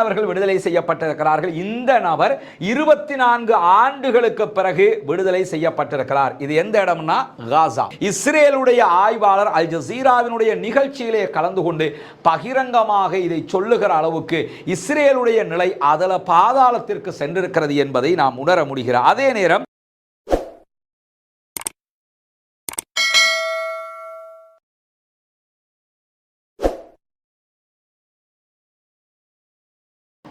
அவர்கள் விடுதலை செய்யப்பட்டிருக்கிறார்கள். இந்த நபர் 24 ஆண்டுகளுக்கு பிறகு விடுதலை செய்யப்பட்டிருக்கிறார். இது எந்த இடம்னா காசா. இஸ்ரேலுடைய ஆய்வாளர் அல் ஜசீராவினுடைய நிகழ்ச்சியிலே கலந்து கொண்டு பகிரங்கமாக இதை சொல்லுகிற அளவுக்கு இஸ்ரேலுடைய நிலை அதல பாதாளத்திற்கு சென்றிருக்கிறது என்பதை நாம் உணர முடிகிறது. அதே நேரம்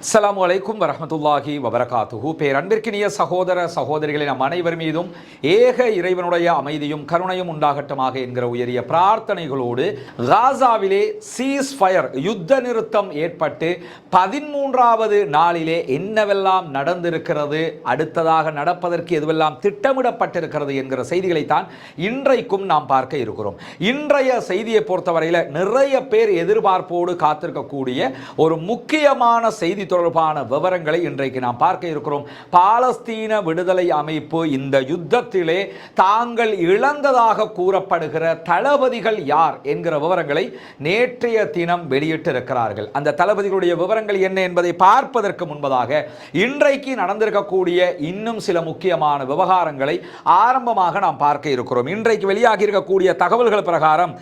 அஸ்ஸலாமு அலைக்கும் வரஹ்மத்துல்லாஹி வபரகாத்துஹு. பேரன்பிற்கினிய சகோதர சகோதரிகளை நம் அனைவர் மீதும் ஏக இறைவனுடைய அமைதியும் கருணையும் உண்டாகட்டுமாக என்கிற உயரிய பிரார்த்தனைகளோடு காசாவிலே சீஸ் ஃபயர் யுத்த நிறுத்தம் ஏற்பட்டு 13வது நாளிலே என்னவெல்லாம் நடந்திருக்கிறது, அடுத்ததாக நடப்பதற்கு எதுவெல்லாம் திட்டமிடப்பட்டிருக்கிறது என்கிற செய்திகளைத்தான் இன்றைக்கும் நாம் பார்க்க இருக்கிறோம். இன்றைய செய்தியை பொறுத்தவரையில் நிறைய பேர் எதிர்பார்ப்போடு காத்திருக்கக்கூடிய ஒரு முக்கியமான செய்தி தொடர்பான விவரங்களை இன்றைக்கு நாம் பார்க்க இருக்கிறோம். பாலஸ்தீன விடுதலை அமைப்பு இந்த யுத்தத்திலே தாங்கள் இழந்ததாக கூறப்படுகிற தளபதிகள் யார் என்கிற விவரங்களை நேற்றைய தினம் வெளியிட்டிருக்கிறார்கள். அந்த தளபதிகளுடைய விவரங்கள் என்ன என்பதை பார்ப்பதற்கு முன்பதாக இன்றைக்கு நடந்திருக்கக்கூடிய இன்னும் சில முக்கியமான விவகாரங்களை ஆரம்பமாக நாம் பார்க்க இருக்கிறோம். இன்றைக்கு வெளியாகி இருக்கக்கூடிய தகவல்கள் பிரகாரம்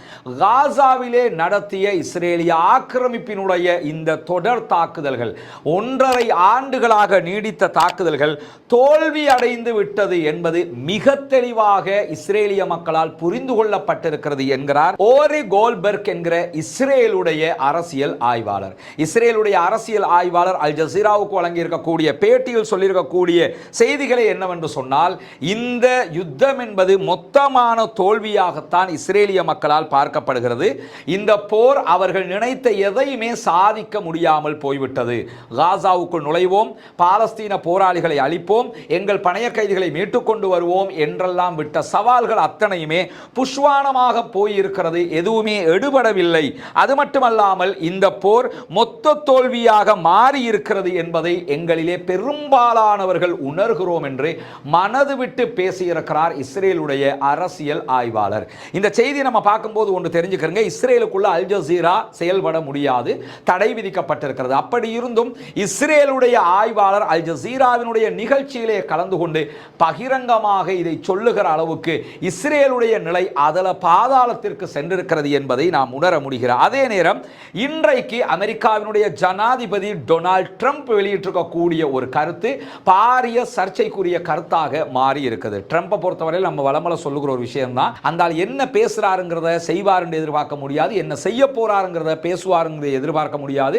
காசாவிலே நடத்திய இஸ்ரேலிய ஆக்கிரமிப்பினுடைய இந்த தொடர் தாக்குதல்கள் 1.5 ஆண்டுகளாக நீடித்த தாக்குதல்கள் தோல்வி அடைந்து விட்டது என்பது மிக தெளிவாக இஸ்ரேலிய மக்களால் புரிந்து கொள்ளப்பட்டிருக்கிறது என்கிறார் ஓரி கோல்பெர்க் என்கிற இஸ்ரேலுடைய அரசியல் ஆய்வாளர். இஸ்ரேலுடைய அரசியல் ஆய்வாளர் அல் ஜசீராவுக்கு வழங்கியிருக்கக்கூடிய பேட்டியில் சொல்லியிருக்கக்கூடிய செய்திகளை என்னவென்று சொன்னால், இந்த யுத்தம் என்பது மொத்தமான தோல்வியாகத்தான் இஸ்ரேலிய மக்களால் பார்க்கப்படுகிறது. இந்த போர் அவர்கள் நினைத்த எதையுமே சாதிக்க முடியாமல் போய்விட்டது. காசாவுக்குள் நுழைவோம், பாலஸ்தீன போராளிகளை அழிப்போம், எங்கள் பணைய கைதிகளை மீட்டுக் கொண்டு வருவோம் என்றெல்லாம் விட்ட சவால்கள் அத்தனையுமே புஷ்வானமாக போயிருக்கிறது. எதுவுமே எடுபடவில்லை. அது மட்டுமல்லாமல் இந்த போர் மொத்த தோல்வியாக மாறி இருக்கிறது என்பதை எங்களிலே பெரும்பாலானவர்கள் உணர்கிறோம் என்று மனது விட்டு பேசியிருக்கிறார் இஸ்ரேலுடைய அரசியல் ஆய்வாளர். இந்த செய்தி நம்ம பார்க்கும்போது ஒன்று தெரிஞ்சுக்கிறங்க, இஸ்ரேலுக்குள்ள அல் ஜசீரா செயல்பட முடியாது, தடை விதிக்கப்பட்டிருக்கிறது. அப்படி இருந்தும் இஸ்ரேலுடைய ஆய்வாளர் அல் ஜசீராவினுடைய நிகழ்ச்சியிலே கலந்து கொண்டு பகிரங்கமாக இதை சொல்லுகிற அளவுக்கு இஸ்ரேலுடைய நிலை அதல பாதாளத்திற்கு சென்றிருக்கிறது என்பதை நாம் உணர முடிகிறது. அதே நேரம் இன்றைக்கு அமெரிக்காவினுடைய ஜனாதிபதி டொனால்ட் ட்ரம்ப் வெளியிட்டிருக்கக்கூடிய ஒரு கருத்து பாரிய சர்ச்சைக்குரிய கருத்தாக மாறி இருக்குது. ட்ரம்பை பொறுத்தவரையில் நம்ம வளமல சொல்லுகிற ஒரு விஷயம் தான், அந்த என்ன பேசுறாருங்கிறத செய்வார் என்று எதிர்பார்க்க முடியாது, என்ன செய்ய போறாருங்கிறத பேசுவாருங்கிறத எதிர்பார்க்க முடியாது.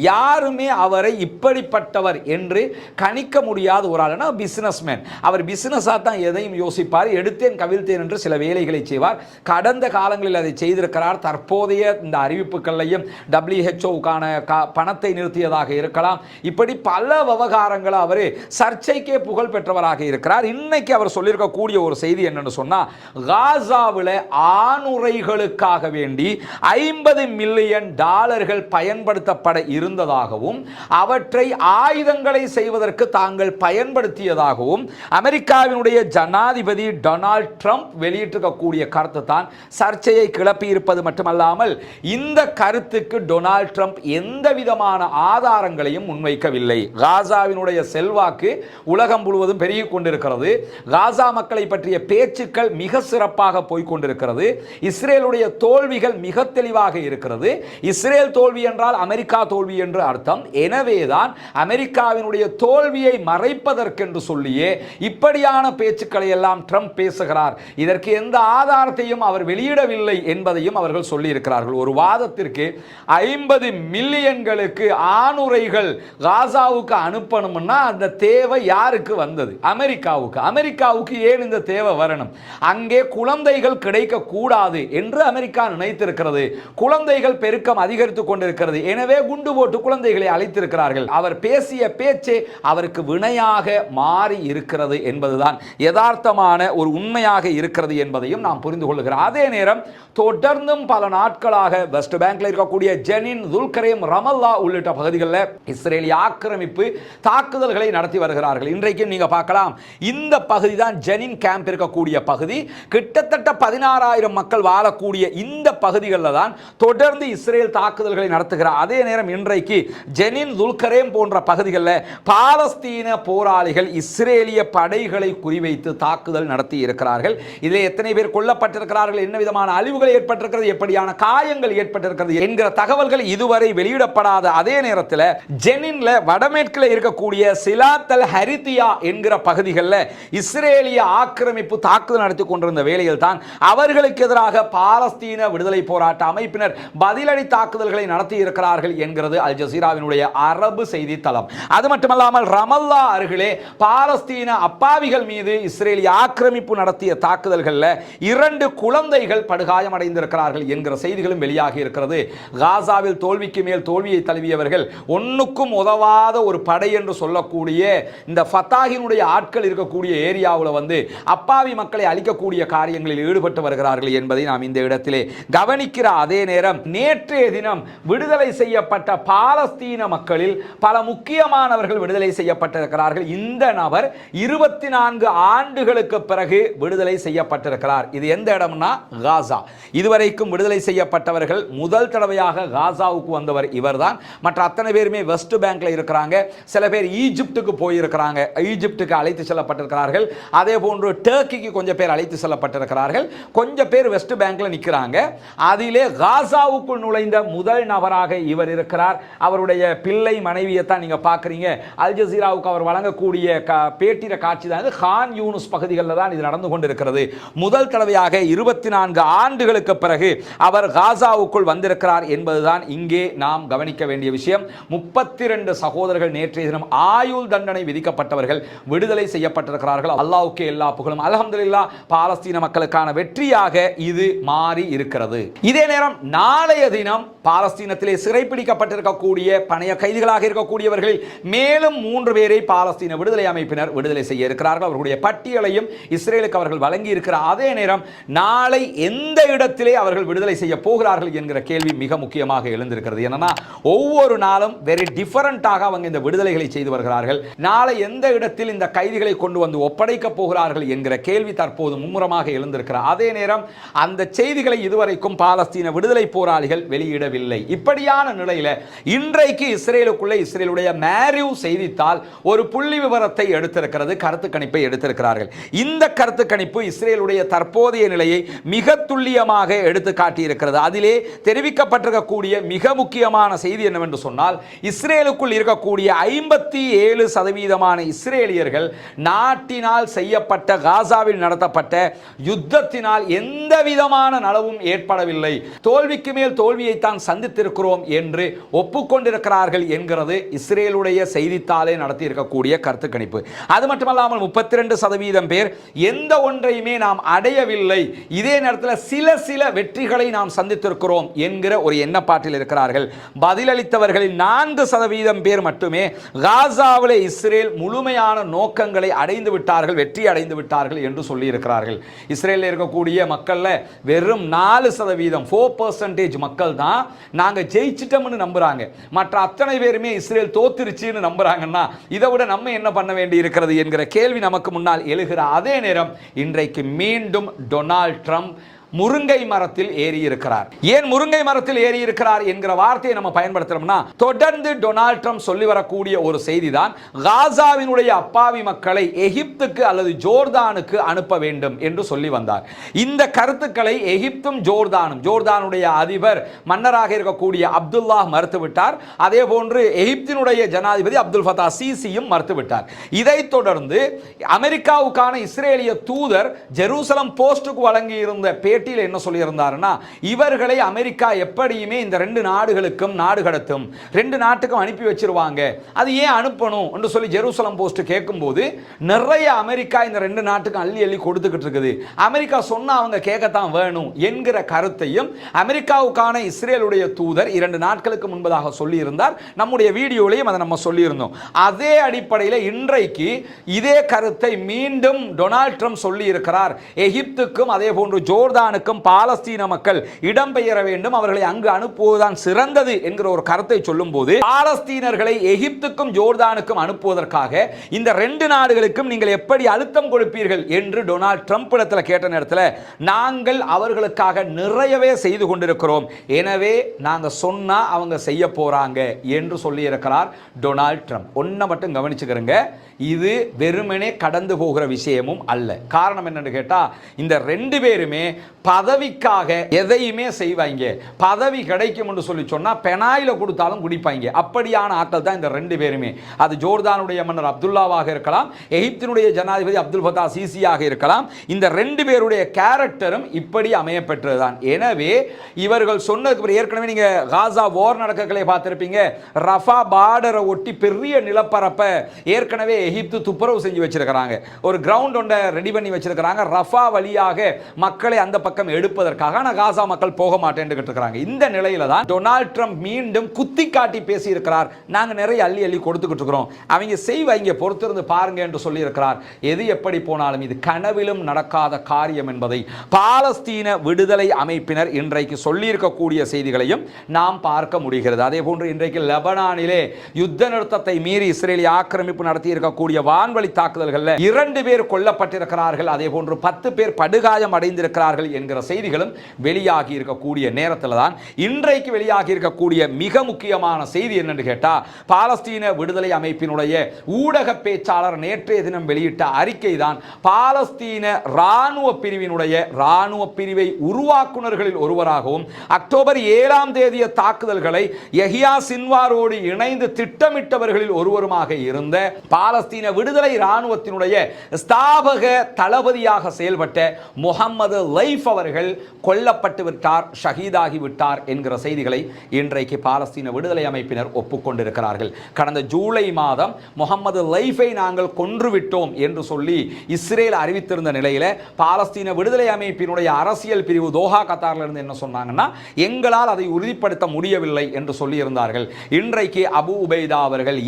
யாருமே அவரை இப்படிப்பட்டவர் என்று கணிக்க முடியாத ஒரு ஆள். பிசினஸ்மேன், அவர் பிசினஸா தான் எதையும் யோசிப்பார், எடுத்தேன் கவிழ்த்தேன் என்று சில வேலைகளை செய்வார். கடந்த காலங்களில் அதை செய்திருக்கிறார். தற்போதைய இந்த அறிவிப்புகளையும் WHO பணத்தை நிறுத்தியதாக இருக்கலாம், இப்படி பல விவகாரங்கள் அவர் சர்ச்சைக்கே புகழ் பெற்றவராக இருக்கிறார். இன்னைக்கு அவர் சொல்லியிருக்கக்கூடிய ஒரு செய்தி என்னன்னு சொன்னா, காசாவில் ஆணுரைகளுக்காக வேண்டி $50 மில்லியன் பயன்படுத்தப்பட இருந்ததாகவும் அவற்றை ஆயுதங்களை செய்வதற்கு தாங்கள் பயன்படுத்தியதாகவும் அமெரிக்காவினுடைய ஜனாதிபதி டொனால்ட் ட்ரம்ப் வெளியிட்டிருக்கக்கூடிய கருத்து தான் சர்ச்சையை கிளப்பி இருப்பது மட்டுமல்லாமல், இந்த கருத்துக்கு டொனால்ட் ட்ரம்ப் எந்த விதமான ஆதாரங்களையும் முன்வைக்கவில்லை. காசாவினுடைய செல்வாக்கு உலகம் முழுவதும் பெருகிக் கொண்டிருக்கிறது. காசா மக்களை பற்றிய பேச்சுக்கள் மிக சிறப்பாக போய்கொண்டிருக்கிறது. இஸ்ரேலுடைய தோல்விகள் மிக தெளிவாக இருக்கிறது. இஸ்ரேல் தோல்வி என்றால் அமெரிக்கா தோல்வி என்று அர்த்தம். எனவேதான் அமெரிக்காவினுடைய தோல்வியை மறைப்பதற்கென்று சொல்லியே இப்படியான பேச்சுக்களை எல்லாம் ட்ரம்ப் பேசுகிறார். இதற்கு எந்த ஆதாரத்தையும் அவர் வெளியிடவில்லை என்பதையும் அவர்கள் சொல்லி இருக்கிறார்கள். ஒரு வாதத்திற்கு 50 மில்லியன்களுக்கு ஆணுரைகள் காசாவுக்கு அனுப்பணும்னா அந்த தேவை யாருக்கு வந்தது? அமெரிக்காவுக்கு. அமெரிக்காவுக்கு ஏன் இந்த தேவை வரணும்? அங்கே குழந்தைகள் கிடைக்க கூடாது என்று அமெரிக்கா நினைத்திருக்கிறது. குழந்தைகள் பெருக்கம் அதிகரித்துக் கொண்டிருக்கிறது. எனவே குண்டு போட்டு குழந்தைகளை அழைத்திருக்கிறார்கள். அவர் பேசிய பேச்சே அவருக்கு வினையாக மாறி இருக்கிறது என்பதுதான் யதார்த்தமான ஒரு உண்மையாக இருக்கிறது என்பதையும் நாம் புரிந்து கொள்கிறோம். அதே நேரம் தொடர்ந்தும் பல நாட்களாக வெஸ்ட் பேங்க்ல இருக்கக்கூடிய ஜெனின், துல்கரேம், ரமல்லா உள்ளிட்ட பகுதிகளில் இஸ்ரேலிய ஆக்கிரமிப்பு தாக்குதல்களை நடத்தி வருகிறார்கள். இன்றைக்கு நீங்க பார்க்கலாம், இந்த பகுதி தான் ஜெனின் கேம்ப் இருக்கக்கூடிய பகுதி. கிட்டத்தட்ட 16,000 மக்கள் வாழக்கூடிய இந்த பகுதிகளில் தான் தொடர்ந்து இஸ்ரேல் தாக்குதல்களை நடத்துகிறார். அதே நேரம் இன்றைக்கு ஜெனின் ஜெனின், துல்கரேம் போன்ற பகுதிகளில் பாலஸ்தீன போராளிகள் இஸ்ரேலிய படைகளை குறிவைத்து தாக்குதல் நடத்தி இருக்கிறார்கள். இதில் எத்தனை பேர் கொல்லப்பட்டிருக்கிறார்கள், என்ன விதமான அழிவுகள் ஏற்பட்டிருக்கிறது, எப்படியான காயங்கள் ஏற்பட்டிருக்கிறது என்கிற தகவல்கள் இதுவரை வெளியிடப்படாத அதே நேரத்தில் ஜெனின்ல வடமேற்கில் இருக்கக்கூடிய சிலாத்தல் ஹரித்தியா என்கிற பகுதிகளில் இஸ்ரேலிய ஆக்கிரமிப்பு தாக்குதல் நடத்தி கொண்டிருந்த வேளையில் தான் அவர்களுக்கு எதிராக பாலஸ்தீன விடுதலை போராட்ட அமைப்பினர் பதிலடி தாக்குதல்களை நடத்தி இருக்கிறார்கள் என்கிறது அல் ஜசீராவினுடைய அரபு செய்தி தளம். அது மட்டுமல்லாமல் ரமல்லா அருகிலே பாலஸ்தீன அப்பாவிகள் மீது இஸ்ரேலிய ஆக்கிரமிப்பு நடத்திய தாக்குதல்களில் 2 குழந்தைகள் படுகாயமடைந்திருக்கிறார்கள் என்கிற செய்திகளும் வெளியாகி இருக்கிறது. காசாவில் தோல்விக்கு மேல் தோல்வியை தழுவியவர்கள் ஒன்னுக்கும் உதவாத ஒரு படை என்று சொல்லக்கூடிய இந்த ஃபத்தாஹினுடைய ஆட்கள் இருக்கக்கூடிய ஏரியாவில் வந்து அப்பாவி மக்களை அழிக்கக்கூடிய காரியங்களில் ஈடுபட்டு வருகிறார்கள் என்பதை நாம் இந்த இடத்திலே கவனிக்கிற அதே நேரம் நேற்றைய தினம் விடுதலை செய்யப்பட்ட பாலஸ்தீன மக்களில் பல முக்கியமானவர்கள் விடுதலை செய்யப்பட்டிருக்கிறார்கள். இந்த நபர் 24 ஆண்டுகளுக்கு பிறகு விடுதலை செய்யப்பட்டிருக்கிறார். இது எந்த இடம்னா காசா. இதுவரைக்கும் விடுதலை செய்யப்பட்டவர்கள் முதல் தடவையாக காசாவுக்கு வந்தவர் இவர்தான். மற்ற அத்தனை பேருமே வெஸ்ட் பேங்க்ல இருக்கிறாங்க. சில பேர் ஈஜிப்டுக்கு போயிருக்கிறாங்க, ஈஜிப்டுக்கு அழைத்து செல்லப்பட்டிருக்கிறார்கள். அதே போன்று டர்க்கிக்கு கொஞ்சம் பேர் அழைத்து செல்லப்பட்டிருக்கிறார்கள். கொஞ்சம் பேர் வெஸ்ட் பேங்க்ல நிற்கிறாங்க. அதிலே காசாவுக்குள் நுழைந்த முதல் நபராக இவர் இருக்கிறார். அவருடைய பிள்ளை மனைவியை தான் நீங்க பார்க்குறீங்க. அல் ஜசீராவுக்கு அவர் வழங்கக்கூடிய பேட்டிர காட்சி தான் கான் யூனுஸ் பகுதிகளில் தான் இது நடந்து கொண்டிருக்கிறது. முதல் தடவையாக 24 ஆண்டுகளுக்கு பிறகு அவர் காசாவுக்குள் வந்திருக்கிறார் என்பதுதான் இங்கே நாம் கவனிக்க வேண்டிய விஷயம். 32 சகோதரர்கள் நேற்றைய தினம் ஆயுள் தண்டனை விதிக்கப்பட்டவர்கள் விடுதலை செய்யப்பட்டிருக்கிறார்கள். அல்லாஹ்வுக்கே எல்லா புகழும். அல்ஹம்துலில்லாஹ், பாலஸ்தீன மக்களுக்கான வெற்றியாக இது மாறி இருக்கிறது. இதே நேரம் நாளைய தினம் பாலஸ்தீனத்திலே சிறைப்பிடிக்கப்பட்டிருக்கக்கூடிய பணைய கைதிகளாக இருக்கக்கூடியவர்கள் மேலும் 3 பேரை பாலஸ்தீன விடுதலை அமைப்பினர் விடுதலை செய்ய இருக்கிறார்கள். அவர்களுடைய பட்டியலையும் இஸ்ரேலுக்கு அவர்கள் வழங்கி இருக்கிற அதே நேரம் நாளை எந்த இடத்திலே அவர்கள் விடுதலை செய்ய போகிறார்கள் என்கிற கேள்வி மிக முக்கியமாக எழுந்திருக்கிறது. என்னன்னா ஒவ்வொரு நாளும் வெரி டிஃபரண்டாக அவங்க இந்த விடுதலைகளை செய்து வருகிறார்கள். நாளை எந்த இடத்தில் இந்த கைதிகளை கொண்டு வந்து ஒப்படைக்க போகிறார்கள் என்கிற கேள்வி தற்போது மும்முரமாக எழுந்திருக்கிறார். அதே நேரம் அந்த செய்திகளை இதுவரைக்கும் பாலஸ்தீன விடுதலை போராளிகள் வெளியிடவில்லை. இப்படியான நிலையில இன்றைக்கு இஸ்ரேலுக்குள்ளே இஸ்ரேலுடைய மேரிவ் செய்தித்தாள் ஒரு புள்ளி விவரத்தை எடுத்திருக்கிறது, கருத்து கணிப்பை எடுத்திருக்கிறார்கள். இந்த கருத்து கணிப்பு இஸ்ரேலுடைய தற்போதைய நிலையை மிக துல்லியமாக எடுத்து காட்டியிருக்கிறது. அதிலே தெரிவிக்கப்பட்டிருக்கக்கூடிய மிக முக்கியமான செய்தி என்னவென்று சொன்னால், இஸ்ரேலுக்குள் இருக்கக்கூடிய 57% இஸ்ரேலியர்கள் நாட்டினால் செய்யப்பட்ட காசாவில் நடத்தப்பட்ட யுத்தத்தினால் எந்த விதமான நலவும் ஏற்படவில்லை, தோல்விக்கு மேல் தோல்வியைத்தான் சந்தித்திருக்கிறோம் என்று ஒப்புக்கொண்டிருக்கிறார்கள் என்கிறது இஸ்ரேலுடைய செய்தித்தாளே நடத்தி இருக்கக்கூடிய கருத்து கணிப்பு. அது மட்டுமல்லாமல் 32% பேர் எந்த ஒன்றையுமே நாம் அடையவில்லை, இதே நேரத்தில் சில வெற்றிகளை நாம் சந்தித்திருக்கிறோம் என்கிற ஒரு எண்ணப்பாட்டில் இருக்கிறார்கள். பதிலளித்தவர்களில் 4% பேர் மட்டுமே காசாவிலே இஸ்ரேல் முழுமையான நோக்கங்களை அடைந்து விட்டார்கள், வெற்றி அடைந்து விட்டார்கள் என்று சொல்லி இருக்கிறார்கள். இஸ்ரேலில் இருக்கக்கூடிய மக்கள்ல வெறும் 4%, 4% மக்கள் தான் நாங்க ஜெயிச்சிட்டோம்னு நம்புறாங்க. மற்ற அத்தனை பேருமே இஸ்ரேல் தோத்துருச்சுன்னு நம்புறாங்கன்னா இதை விட நம்ம என்ன பண்ண வேண்டி இருக்கிறது என்கிற கேள்வி நமக்கு முன்னால் எழுகிற அதே நேரம் இன்றைக்கு மீண்டும் டொனால்ட் ட்ரம்ப் முருங்கை மரத்தில் ஏறி இருக்கிறார். ஏன் முருங்கை மரத்தில் ஏறி இருக்கிறார் என்கிற வார்த்தையை நம்ம பயன்படுத்துறோம்னா, தொடர்ந்து டொனால்ட் ட்ரம்ப் சொல்லி வரக்கூடிய ஒரு செய்தி தான் காசாவினுடைய அப்பாவி மக்களை எகிப்துக்கு அல்லது ஜோர்தானுக்கு அனுப்ப வேண்டும் என்று சொல்லி வந்தார். இந்த கருத்துக்களை எகிப்தும் ஜோர்தானுடைய அதிபர் மன்னராக இருக்கக்கூடிய அப்துல்லாஹ் மறுத்துவிட்டார். அதே போன்று எகிப்தினுடைய ஜனாதிபதி அப்துல் ஃபத்தா சிசியும் மறுத்துவிட்டார். இதைத் தொடர்ந்து அமெரிக்காவுக்கான இஸ்ரேலிய தூதர் ஜெருசலம் போஸ்டுக்கு வழங்கியிருந்த பேட்டியில் என்ன சொல்லியிருந்தாருன்னா, இவர்களை அமெரிக்கா எப்படியுமே இந்த 2 நாடுகளுக்கும் நாடு கடத்தும், 2 நாட்டுக்கும் அனுப்பி வச்சிருவாங்க, அது ஏன் அனுப்பணும் என்று சொல்லி ஜெருசலம் போஸ்ட் கேட்கும்போது நிறைய அமெரிக்கா இந்த 2 நாட்டுக்கும் அள்ளி கொடுத்துக்கிட்டு இருக்குது, அமெரிக்கா சொன்னா அவங்க கேட்கத்தான் வேணும் என்கிற கருத்தையும் அமெரிக்காவுக்கான இஸ்ரேலுடைய தூதர் 2 நாட்களுக்கு முன்பதாக சொல்லியிருந்தார். நம்முடைய வீடியோலையும் அதை நம்ம சொல்லியிருந்தோம். அதே அடிப்படையில் இன்றைக்கு இதே கருத்தை மீண்டும் டொனால்ட் ட்ரம்ப் சொல்லி இருக்கிறார். எகிப்துக்கும் அதே போன்று ஜோர்தான் ஜோர்தானுக்கும் பாலஸ்தீன மக்கள் இடம்பெயர வேண்டும், அவர்களை அங்கு அனுப்புவதுதான் சிறந்தது என்கிற ஒரு கருத்தை சொல்லும் போது பாலஸ்தீனர்களை எகிப்துக்கும் ஜோர்தானுக்கும் அனுப்புவதற்காக இந்த ரெண்டு நாடுகளுக்கும் நீங்கள் எப்படி அழுத்தம் கொடுப்பீர்கள் என்று டொனால்ட் ட்ரம்ப் இடத்துல கேட்ட நேரத்தில் நாங்கள் அவர்களுக்காக நிறையவே செய்து கொண்டிருக்கிறோம், எனவே நாங்க சொன்னா அவங்க செய்ய போறாங்க என்று சொல்லி இருக்கிறார் டொனால்ட் ட்ரம்ப். ஒன்றை மட்டும் கவனிச்சுக்கிறங்க, இது வெறுமனே கடந்து போகிற விஷயமும் அல்ல. காரணம் என்னன்னு கேட்டா இந்த ரெண்டு பேருமே பதவிக்காக எதையுமே செய்வாங்க. பதவி கிடைக்கும் என்று சொல்லி சொன்னா பெனாயில கொடுத்தாலும் குடிப்பாங்க. அப்படியான ஆட்கள் தான் இந்த ரெண்டு பேருமே. அது ஜோர்தானுடைய மன்னர் அப்துல்லாவாக இருக்கலாம், எகிப்தினுடைய ஜனாதிபதி அப்துல் ஃபத்தா சிசியாக இருக்கலாம். இந்த ரெண்டு பேருடைய கேரக்டரும் இப்படி அமைய பெற்றதுதான். எனவே இவர்கள் சொன்னதுக்கு ஏற்கனவே நீங்க காசா வார் நடக்கலை பார்த்திருப்பீங்க. ரஃபா பார்டரை ஒட்டி பெரிய நிலப்பரப்பை ஏற்கனவே எகிப்து துப்புரவு செஞ்சு வச்சிருக்கிறாங்க. ஒரு கிரவுண்ட் ஒன்றை ரெடி பண்ணி வச்சிருக்கிறாங்க. ரஃபா வழியாக மக்களை அந்த பக்கம் எடுப்பதற்காக. ஆனால் காசா மக்கள் போக மாட்டேன்னு இருக்கிறாங்க. இந்த நிலையில தான் டொனால்ட் ட்ரம்ப் மீண்டும் குத்தி காட்டி பேசி இருக்கிறார். நாங்கள் நிறைய அள்ளி அள்ளி கொடுத்துக்கிட்டு இருக்கிறோம், அவங்க செய்வாங்க, பொறுத்திருந்து பாருங்க என்று சொல்லி இருக்கிறார். எது எப்படி போனாலும் இது கனவிலும் நடக்காத காரியம் என்பதை பாலஸ்தீன விடுதலை அமைப்பினர் இன்றைக்கு சொல்லியிருக்கக்கூடிய செய்திகளையும் நாம் பார்க்க முடிகிறது. அதே போன்று இன்றைக்கு லெபனானிலே யுத்த நிறுத்தத்தை மீறி இஸ்ரேலிய ஆக்கிரமிப்பு நடத்தி இருக்கக்கூடிய வான்வழி தாக்குதல்களில் 2 பேர் கொல்லப்பட்டிருக்கிறார்கள். அதே போன்று 10 பேர் படுகாயம் அடைந்திருக்கிறார்கள் என்கிற செய்திகளும் வெளியாகி இருக்கக்கூடிய நேரத்தில் தான் இன்றைக்கு வெளியாகி இருக்கக்கூடிய மிக முக்கியமான செய்தி என்னன்னு கேட்டா, பாலஸ்தீன விடுதலை அமைப்பினுடைய ஊடக பேச்சாளர் நேற்றைய தினம் வெளியிட்ட அறிக்கை தான் பாலஸ்தீன ராணுவ பிரிவினுடைய ராணுவ பிரிவை உருவாக்குனர்களில் ஒருவராகவும் அக்டோபர் 7ஆம் தேதிய தாக்குதல்களை யஹ்யா சின்வாரோடு இணைந்து திட்டமிட்டவர்களில் ஒருவருமாக இருந்த பாலஸ்தீன விடுதலை ராணுவத்தினுடைய ஸ்தாபக தளபதியாக செயல்பட்ட முகமது லைஃப் அவர்கள் கொல்லப்பட்டு விட்டார், ஷஹீதாகி விட்டார் என்கிற செய்திகளை இன்றைக்கு பாலஸ்தீன விடுதலை அமைப்பினர் ஒப்புக்கொண்டிருக்கிறார்கள். கடந்த ஜூலை மாதம் முகமது லைஃபை நாங்கள் கொன்றுவிட்டோம் என்று சொல்லி இஸ்ரேல் அறிவித்திருந்த நிலையில் பாலஸ்தீன விடுதலை அமைப்பினுடைய அரசியல் பிரிவு தோஹா கத்தாரில் இருந்து என்ன சொன்னாங்கன்னா, எங்களால் அதை உறுதிப்படுத்த முடியவில்லை என்று சொல்லி இருந்தார்கள். இன்றைக்கு அபு உபைதா அவர்கள்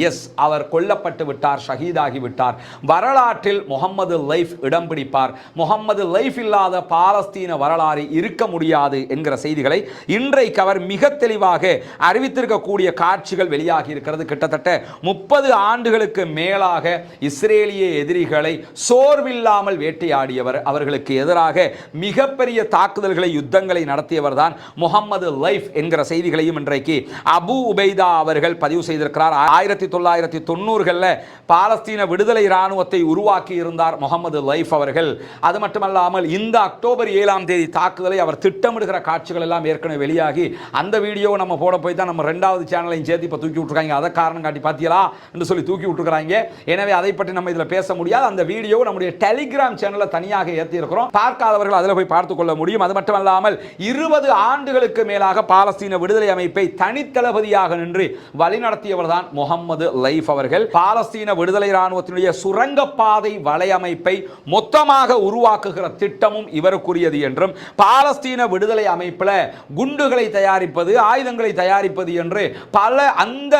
அவர் கொல்லப்பட்டு விட்டார், ஷஹீதாகி விட்டார், வரலாற்றில் முகமது லைஃப் இடம் பிடிப்பார், முகமது லைஃப் இல்லாத பாலஸ்தீன வரலாறு இருக்க முடியாது என்கிற செய்திகளை இன்றைக்கு அவர் மிக தெளிவாக அறிவித்திருக்கக்கூடிய காட்சிகள் வெளியாகி இருக்கிறது. கிட்டத்தட்ட 30 ஆண்டுகளுக்கு மேலாக இஸ்ரேலிய எதிரிகளை சோர்வில்லாமல் வேட்டையாடியவர், அவர்களுக்கு எதிராக மிகப்பெரிய தாக்குதல்களை யுத்தங்களை நடத்தியவர் தான் முகமது லைஃப் என்கிற செய்திகளையும் இன்றைக்கு அபு உபைதா அவர்கள் பதிவு செய்திருக்கிறார். 1990களில் பாலஸ்தீன விடுதலை ராணுவத்தை உருவாக்கி இருந்தார் முகமது லைஃப் அவர்கள். அது மட்டுமல்லாமல் இந்த அக்டோபர் 7ஆம் தேதி தாக்குதலை அவர் திட்டமிடுகிற காட்சிகள் எல்லாம் ஏற்கனவே வெளியாகி அந்த வீடியோ நம்ம போட போய் தான் நம்ம 2வது சேனலையும் சேர்த்து இப்போ தூக்கி விட்டுருக்காங்க. அதை காரணம் காட்டி பார்த்தீங்களா என்று சொல்லி தூக்கி விட்டுருக்காங்க. எனவே அதை பற்றி நம்ம இதில் பேச முடியாது. அந்த வீடியோ நம்முடைய டெலிகிராம் சேனலில் தனியாக ஏற்றி இருக்கிறோம், பார்க்காதவர்கள் அதில் போய் பார்த்துக் கொள்ள முடியும். அது மட்டுமல்லாமல் 20 ஆண்டுகளுக்கு மேலாக பாலஸ்தீன விடுதலை அமைப்பை தனித்தளபதியாக நின்று வழிநடத்தியவர் தான் முகமது லைஃப் அவர்கள். பாலஸ்தீன விடுதலை ராணுவத்தினுடைய சுரங்கப்பாதை வலையமைப்பை மொத்தமாக உருவாக்குகிற திட்டமும் இவருக்குரியது என்றும், பாலஸ்தீன விடுதலை அமைப்பில் குண்டுகளை தயாரிப்பது, ஆயுதங்களை தயாரிப்பது என்று பல அந்த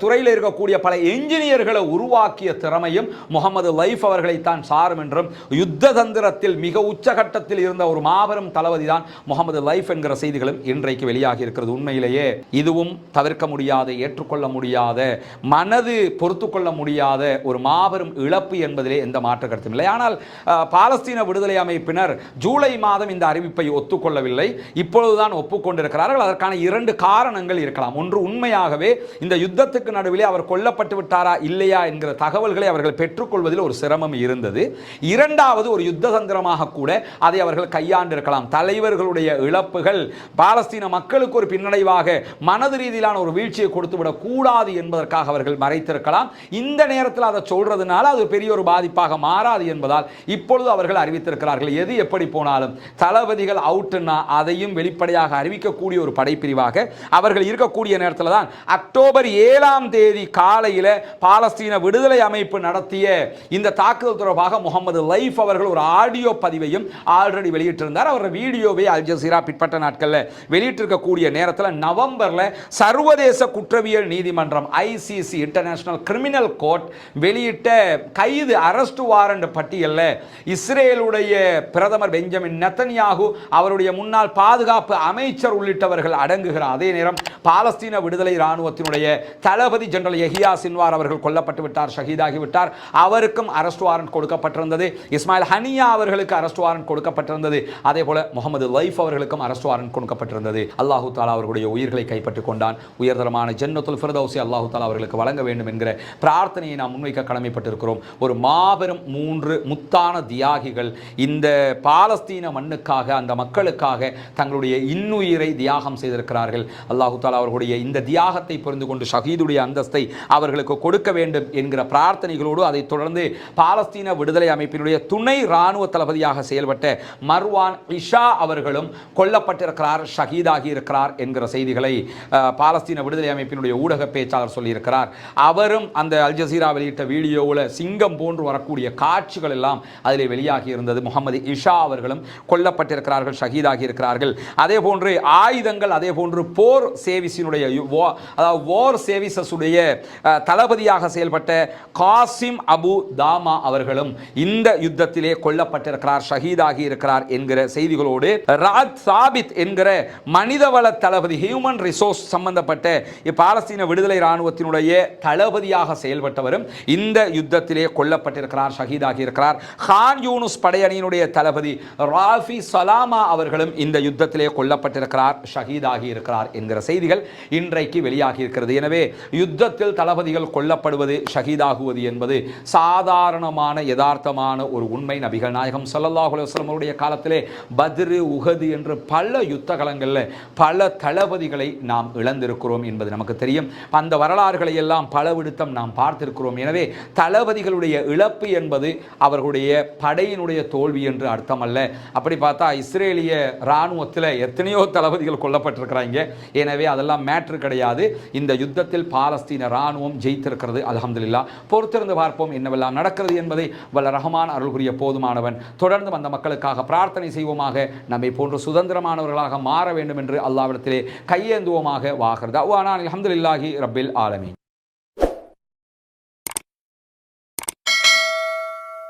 துறையில் இருக்கக்கூடிய பல என்ஜினியர்களை உருவாக்கிய திறமையும் முகமது லைஃப் அவர்களை தான் சாரும் என்றும், யுத்த தந்திரத்தில் மிக உச்சகட்டத்தில் இருந்த ஒரு மாபெரும் தளபதி தான் முகமது லைஃப் என்கிற செய்திகளும் இன்றைக்கு வெளியாகி இருக்கிறது. உண்மையிலேயே இதுவும் தவிர்க்க முடியாத, ஏற்றுக்கொள்ள முடியாத, மனது பொறுத்துக்கொள்ள முடியாத ஒரு மாபெரும் இழப்பு என்பதிலே எந்த மாற்று கருத்தும் இல்லை. ஆனால் பாலஸ்தீன விடுதலை அமைப்பினர் ஜூலை மாதம் இந்த அறிவிப்பை ஒத்துக்கொள்ளவில்லை, இப்பொழுதுதான் ஒப்புக்கொண்டிருக்கிறார்கள். அதற்கான 2 காரணங்கள் இருக்கலாம். ஒன்று, உண்மையாகவே இந்த யுத்தத்துக்கு நடுவிலே அவர் கொல்லப்பட்டு விட்டாரா இல்லையா என்கிற தகவல்களை அவர்கள் பெற்றுக்கொள்வதில் ஒரு சிரமம் இருந்தது. இரண்டாவது, ஒரு யுத்த தந்திரமாக கூட அதை அவர்கள் கையாண்டிருக்கலாம். தலைவர்களுடைய இழப்புகள் பாலஸ்தீன மக்களுக்கு ஒரு பின்னடைவாக மனது ரீதியிலான ஒரு வீழ்ச்சியை கொடுத்துவிடக் கூடாது என்பதற்காக அவர்கள் மறைத்திருக்கலாம். இந்த நேரத்தில் அதை சொல்றதுனால அது பெரிய ஒரு பாதிப்பாக மாறாது என்பதால் இப்பொழுது அவர்கள் அறிவித்திருக்கிறார்கள். எது எப்படி போனாலும் தளபதிகள் அவுட்னா அதையும் வெளிப்படையாக அறிவிக்கக்கூடிய ஒரு படைப்பிரிவாக அவர்கள் இருக்கக்கூடிய நேரத்தில் தான் அக்டோபர் 7ஆம் தேதி காலையில் பாலஸ்தீன விடுதலை அமைப்பு நடத்திய இந்த தாக்குதல் தொடர்பாக முகமது லைஃப் அவர்கள் ஒரு ஆடியோ பதிவையும் ஆல்ரெடி வெளியிட்டிருந்தார். அவர் வீடியோவை அல் ஜசீரா பிற்பட்ட நாட்களில் வெளியிட்டிருக்கக்கூடிய நேரத்தில் நவம்பரில் சர்வதேச குற்றவியல் நீதிமன்றம் ICC இன்டர்நேஷனல் கிரிமினல் கோர்ட் வெளியிட்ட கைது அரெஸ்ட் வாரண்ட் பட்டியலில் இஸ்ரேலுடைய பிரதமர் பெஞ்சமின் நெத்தன்யாகு, அவருடைய முன்னாள் பாதுகாப்பு அமைச்சர் உள்ளிட்டவர்கள் அடங்குகிற அதே நேரம் பாலஸ்தீன விடுதலை இராணுவத்தினுடைய தளபதி ஜெனரல் யஹியா சின்வார் அவர்கள் கொல்லப்பட்டு விட்டார், ஷஹீதாகிவிட்டார். அவருக்கும் அரெஸ்ட் வாரண்ட் கொடுக்கப்பட்டிருந்தது. இஸ்மாயில் ஹனியா அவர்களுக்கு அரெஸ்ட் வாரண்ட் கொடுக்கப்பட்டிருந்தது. அதே போல முகமது லைஃப் அவர்களுக்கும் அரெஸ்ட் வாரண்ட் கொடுக்கப்பட்டிருந்தது. அல்லாஹு தாலா அவர்களுடைய உயிர்களை கைப்பற்றிக் கொண்டான். உயர்தரமான ஜன்னத்துல் ஃபிர்தௌஸை அல்லாஹு தாலா அவர்களுக்கு வழங்க வேண்டும் என்கிற பிரார்த்தனையை நாம் முன்வைக்க கடமைப்பட்டிருக்கிறோம். ஒரு மாபெரும் 3 முத்தான தியாகிகள் இந்த பாலஸ்தீன மண்ணுக்காக, அந்த மக்களுக்காக தங்களுடைய இன்னுயிரை தியாகம் செய்திருக்கிறார்கள். அல்லாஹு தாலா அவர்களுடைய இந்த தியாகத்தை புரிந்து கொண்டு ஷஹீதுடைய அந்தஸ்தை அவர்களுக்கு கொடுக்க வேண்டும் என்கிற பிரார்த்தனைகளோடு அதைத் தொடர்ந்து பாலஸ்தீன விடுதலை அமைப்பினுடைய துணை இராணுவ தளபதியாக செயல்பட்ட மர்வான் இஷா அவர்களும் கொல்லப்பட்டிருக்கிறார், ஷஹீதாகி இருக்கிறார் என்கிற செய்திகளை பாலஸ்தீன விடுதலை அமைப்பினுடைய ஊடக பேச்சாளர் சொல்லியிருக்கிறார். அவரும் அந்த அல் ஜசீரா வெளியிட்ட வீடியோவில் சிங்கம் போன்று வரக்கூடிய காட்சிகள் எல்லாம் அதிலே வெளியாகி இருந்தது. முகமது இஷா அவர்களும் கொல்லப்பட்டிருக்கிறார்கள், ஷஹீதாகி இருக்கிறார்கள். அதே போன்று ஆயுதங்கள், அதே போன்று போர் சேவிஸினுடைய வார் சேவிசஸ் உடைய தளபதியாக செயல்பட்ட காசிம் அபு தாமா அவர்களும் இந்த யுத்தத்திலே கொல்லப்பட்டிருக்கிறார், ஷஹீதாகி இருக்கிறார் என்கிற செய்திகளோடு ராத் சாபித் என்கிற மனிதவள தளபதி, ஹியூமன் ரிசோர்ஸ் சம்பந்தப்பட்ட பாலஸ்தீன விடுதலை இராணுவத்தினுடைய தளபதியாக செயல்பட்டவரும் இந்த யுத்தத்திலே கொல்லப்பட்டிருக்கிறார், ஷஹீதாகி இருக்கிறார். கான் யூனுஸ் படையணியினுடைய தளபதி ராஃபி சலாமா அவர்களும் இந்த யுத்தத்திலே கொல்லப்பட்டிருக்கிறார், ஷஹீதாகி இருக்கிறார் என்கிற செய்திகள் இன்றைக்கு வெளியாகி இருக்கிறது. எனவே யுத்தத்தில் தளபதிகள் கொல்லப்படுவது, ஷஹீதாகுவது என்பது சாதாரணமான யதார்த்தமான ஒரு உண்மை. நபிகள் நாயகம் ஸல்லல்லாஹு அலைஹி வஸல்லம் அவருடைய காலத்திலே பத்ரு, உஹது என்று பல யுத்த களங்களில் பல தளபதிகளை நாம் இழந்திருக்கிறோம் என்பது நமக்கு தெரியும். அந்த வரலாறுகளை எல்லாம் பல விடுத்தம் நாம் பார்த்திருக்கிறோம். எனவே தளபதிகளுடைய இழப்பு என்பது அவர்களுடைய படையினுடைய தோல்வி என்று அர்த்தம் அல்ல. அப்படி பார்த்தா இஸ்ரேலிய இராணுவத்தில் எத்தனையோ தளபதிகள் கொல்லப்பட்டிருக்கிறாங்க. எனவே அதெல்லாம் மேட்ரு கிடையாது. இந்த யுத்தத்தில் பாலஸ்தீன இராணுவம் ஜெயித்திருக்கிறது, அல்ஹம்துலில்லாஹ். பொறுத்திருந்து பார்ப்போம் என்னவெல்லாம் நடக்கிறது என்பதை வல்ல ரஹ்மான் அருள் புரிய போதுமானவன். தொடர்ந்து அந்த மக்களுக்காக பிரார்த்தனை செய்வோமாக. நம்மை போன்று சுதந்திரமானவர்களாக மாற வேண்டும் என்று அல்லாஹ்விடத்திலே கையேந்துவோமாக. வாஹிர் தஅவானா அல்ஹம்துலில்லாஹி ரப்பில் ஆலமீன்.